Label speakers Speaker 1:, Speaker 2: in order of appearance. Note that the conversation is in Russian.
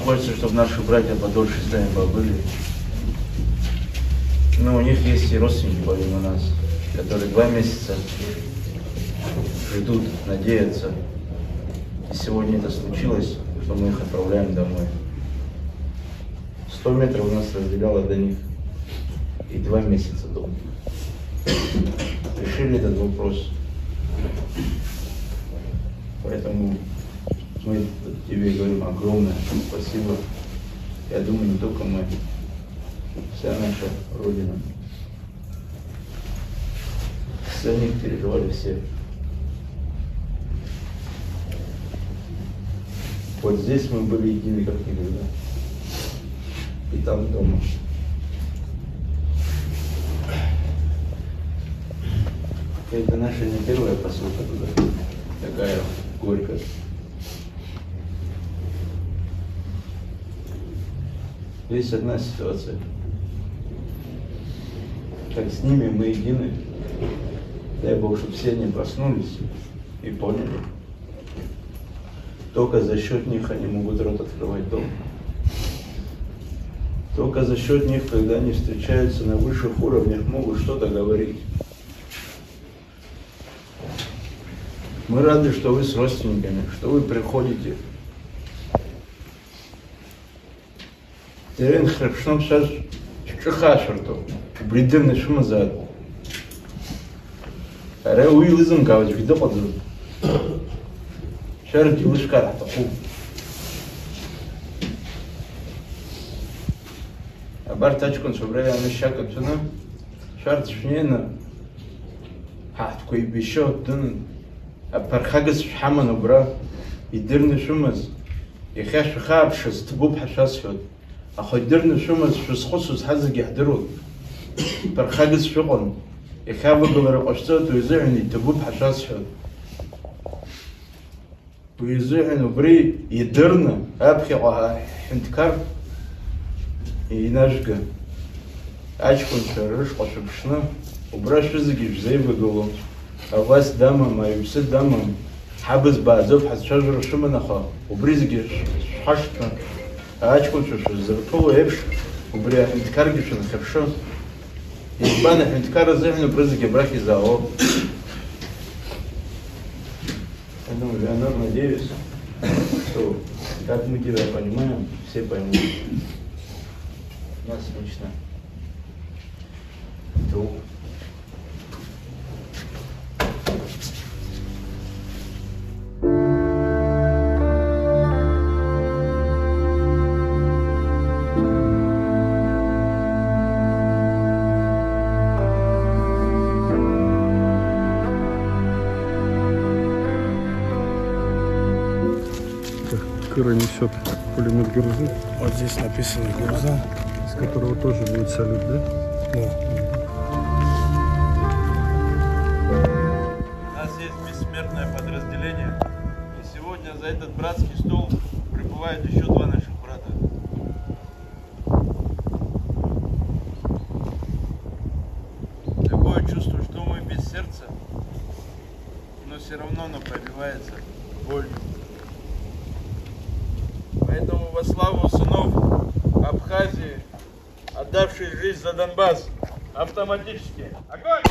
Speaker 1: хочется, чтобы наши братья подольше с нами побыли. Но у них есть и родственники, помимо нас, которые 2 месяца ждут, надеются. И сегодня это случилось, что мы их отправляем домой. 100 метров у нас разделяло до них. И 2 месяца дома. Решили этот вопрос. Поэтому мы тебе говорим огромное спасибо. Я думаю, не только мы, вся наша Родина. За них переживали все. Вот здесь мы были едины как никогда. И там дома. Это наша не первая посылка туда. Такая горькая. Есть одна ситуация. Как с ними мы едины. Дай Бог, чтобы все они проснулись и поняли. Только за счет них они могут рот открывать дома. Только за счет них, когда они встречаются на высших уровнях, могут что-то говорить. Мы рады, что вы с родственниками, что вы приходите. Терен хребшном сейчас чухашерту, бридерный шумазад. Аре уилизм гавать видопаду. Шар дилышкар атаку. Абар тачкон собрали амешака тuna. Шар тшнена. Хаткой бишо дун. Апархагас хаману бра. Идерный шумаз. Ихаш хабшас тбуб хашасход. أخدرنا شو ما تشخص حزق يحضرون برخاجز شغل يخاف بالرقصات ويزعني تبوب حشاس شد ويزعني وبري يدرنا أبخي حنتكر يناشقه أشكون شرش قشبشنا وبراش رزقي زي بقولون أواس دمه ما يمسد دمه حبس بعزوف حز شجر شو ما نخا وبرزقي حشتنا أشكون شو زرتوا إيش وبري حنتكر جشون خبشون يبان حنتكر زين وبرزقي براكي زاو ну, я надеюсь, что как мы тебя понимаем, все поймут. Нас лично. То.
Speaker 2: Кыра несет пулемет «Гюрза».
Speaker 3: Вот здесь написано «Гюрза»,
Speaker 2: с которого тоже будет салют, да?
Speaker 3: Да.
Speaker 1: У нас есть бессмертное подразделение, и сегодня за этот братский стол прибывают еще 2 наших брата. Такое чувство, что мы без сердца, но все равно оно пробивается болью. Поэтому во славу сынов Абхазии, отдавших жизнь за Донбасс, автоматически огонь!